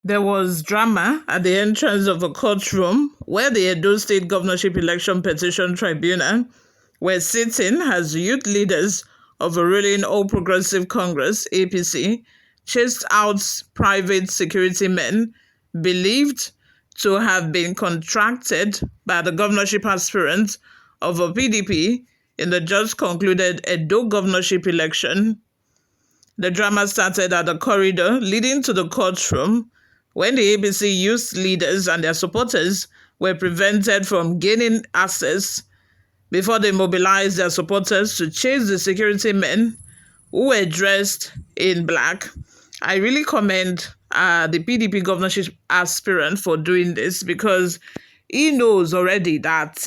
There was drama at the entrance of a courtroom where the Edo State Governorship Election Petition Tribunal were sitting as youth leaders of a ruling All Progressive Congress (APC) chased out private security men believed to have been contracted by the governorship aspirant of a PDP in the just concluded Edo governorship election. The drama started at the corridor leading to the courtroom when the ABC youth leaders and their supporters were prevented from gaining access before they mobilized their supporters to chase the security men who were dressed in black. I really commend the PDP governorship aspirant for doing this because he knows already that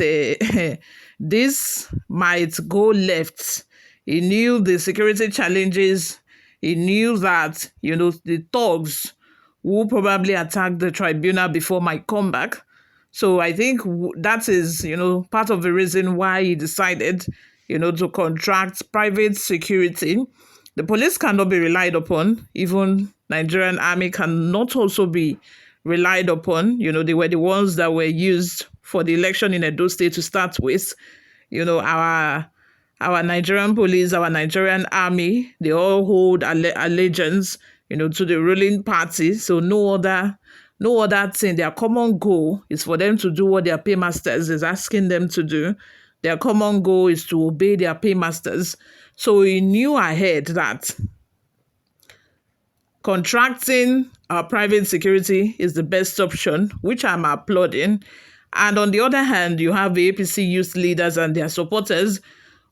this might go left. He knew the security challenges. He knew that, the thugs who probably attacked the tribunal before might come back. So I think that is, part of the reason why he decided, to contract private security. The police cannot be relied upon. Even Nigerian army cannot also be relied upon. They were the ones that were used for the election in Edo State to start with. Our Nigerian police, our Nigerian army, they all hold allegiance, to the ruling party. So no other thing. Their common goal is for them to do what their paymasters is asking them to do. Their common goal is to obey their paymasters. So he knew ahead that contracting private security is the best option, which I'm applauding. And on the other hand, you have the APC youth leaders and their supporters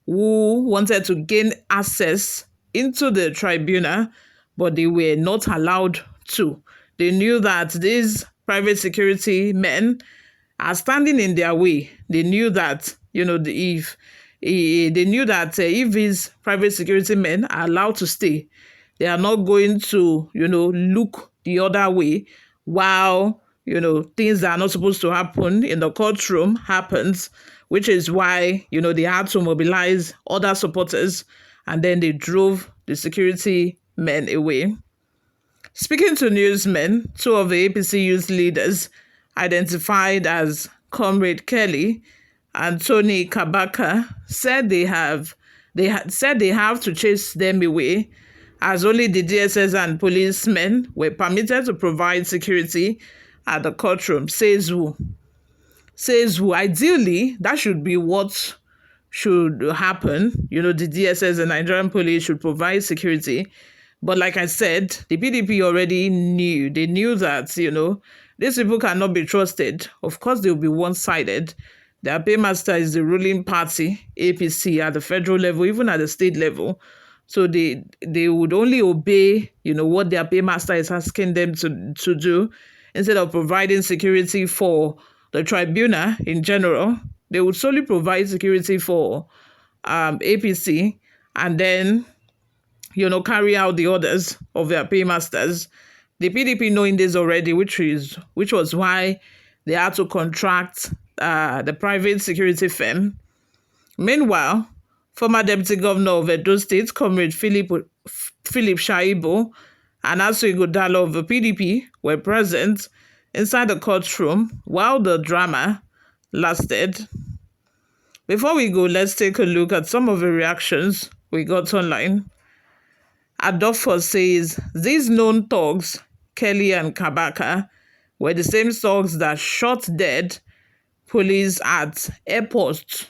who wanted to gain access into the tribunal, but they were not allowed to. They knew that these private security men are standing in their way. They knew that, if these private security men are allowed to stay, they are not going to, look the other way while, things that are not supposed to happen in the courtroom happens, which is why, they had to mobilize other supporters and then they drove the security men away. Speaking to newsmen, two of the APC youth leaders, identified as Comrade Kelly and Tony Kabaka, said they have to chase them away as only the DSS and policemen were permitted to provide security at the courtroom. Says who? Ideally, that should be what should happen. The DSS and Nigerian police should provide security. But like I said, the PDP already knew. They knew that, these people cannot be trusted. Of course, they'll be one-sided. Their paymaster is the ruling party, APC, at the federal level, even at the state level. So they would only obey, what their paymaster is asking them to do. Instead of providing security for the tribunal in general, they would solely provide security for APC and then, carry out the orders of their paymasters. The PDP knowing this already, which was why they had to contract the private security firm. Meanwhile, former Deputy Governor of Edo State, Comrade Philip Shaibu, and Asu Ighodalo of the PDP were present inside the courtroom while the drama lasted. Before we go, let's take a look at some of the reactions we got online. Adolfo says, these known thugs, Kelly and Kabaka, were the same thugs that shot dead police at airports.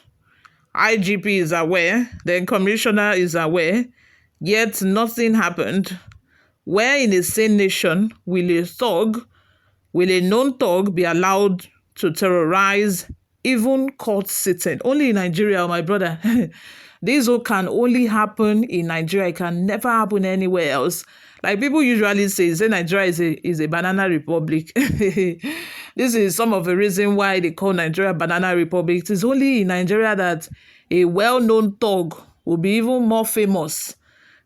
IGP is aware, then Commissioner is aware, yet nothing happened. Where in a sane nation will a known thug be allowed to terrorize even court sitting? Only in Nigeria, my brother. This can only happen in Nigeria. It can never happen anywhere else. Like people usually say Nigeria is a banana republic. This is some of the reason why they call Nigeria banana republic. It is only in Nigeria that a well-known thug will be even more famous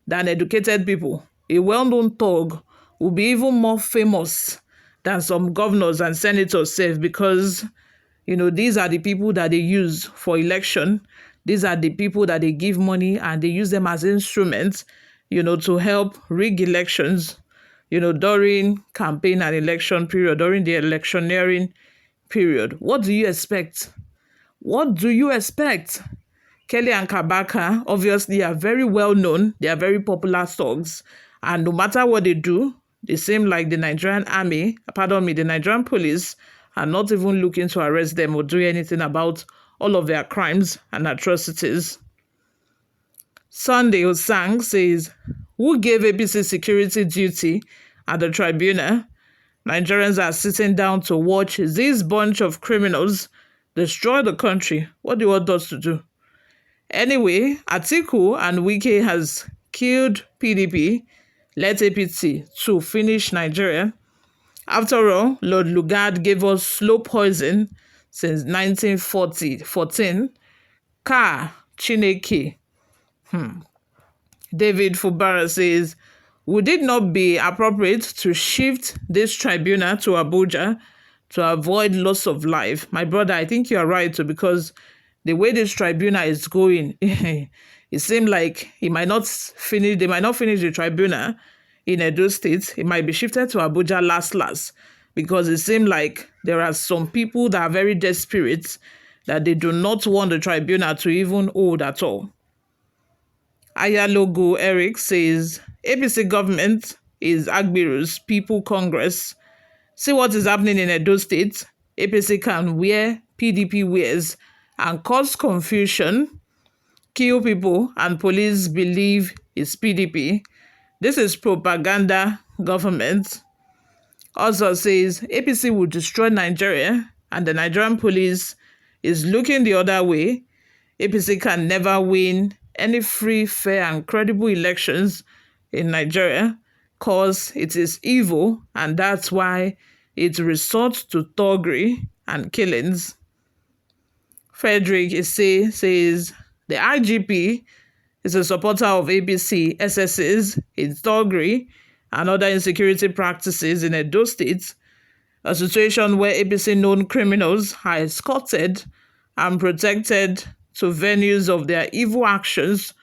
than educated people. A well-known thug will be even more famous than some governors and senators say, because, these are the people that they use for election. These are the people that they give money and they use them as instruments, to help rig elections. during campaign and election period, during the electioneering period. What do you expect? What do you expect? Kelly and Kabaka obviously are very well known. They are very popular thugs. And no matter what they do, they seem like the Nigerian the Nigerian police are not even looking to arrest them or do anything about all of their crimes and atrocities. Sunday Osang says, who gave APC security duty at the tribunal? Nigerians are sitting down to watch this bunch of criminals destroy the country. What do you want us to do? Anyway, Atiku and Wike has killed PDP, let APC to finish Nigeria. After all, Lord Lugard gave us slow poison since 1914. Ka Chineke. David Fubara says, would it not be appropriate to shift this tribunal to Abuja to avoid loss of life? My brother, I think you are right too, because the way this tribunal is going, it seems like they might not finish the tribunal in Edo State. It might be shifted to Abuja last, because it seems like there are some people that are very desperate that they do not want the tribunal to even hold at all. Ayalogo Eric says, APC government is Agbiru's People Congress. See what is happening in Edo State. APC can wear PDP wears and cause confusion, kill people, and police believe it's PDP. This is propaganda government. Also says APC will destroy Nigeria and the Nigerian police is looking the other way. APC can never win any free, fair, and credible elections in Nigeria because it is evil, and that's why it resorts to thuggery and killings. Frederick Isse says the IGP is a supporter of APC SS's in thuggery and other insecurity practices in Edo State, a situation where APC known criminals are escorted and protected to venues of their evil actions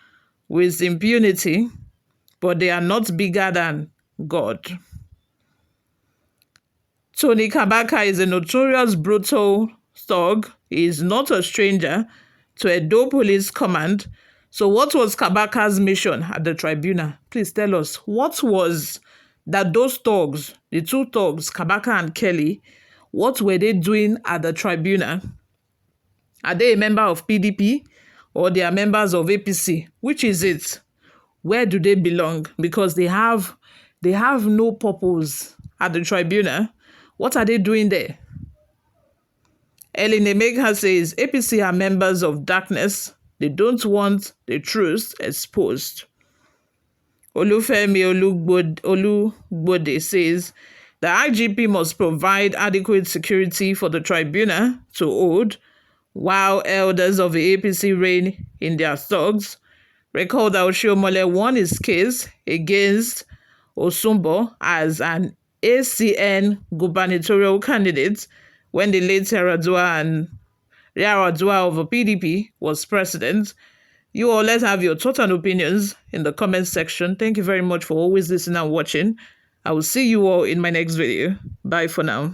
with impunity, but they are not bigger than God. Tony Kabaka is a notorious brutal thug. He is not a stranger to Edo Police Command. So what was Kabaka's mission at the tribunal? Please tell us. What was that those thugs, the two thugs, Kabaka and Kelly, what were they doing at the tribunal? Are they a member of PDP or they are members of APC? Which is it? Where do they belong? Because they have no purpose at the tribunal. What are they doing there? Elin Emeka says APC are members of darkness. They don't want the truth exposed. Olufemi Olugbode says the IGP must provide adequate security for the tribunal to hold while elders of the APC reign in their thugs. Recall that Oshiomhole won his case against Osumbo as an ACN gubernatorial candidate when the late Yar'Adua of the PDP was president. You all, let's have your thoughts and opinions in the comment section. Thank you very much for always listening and watching. I will see you all in my next video. Bye for now.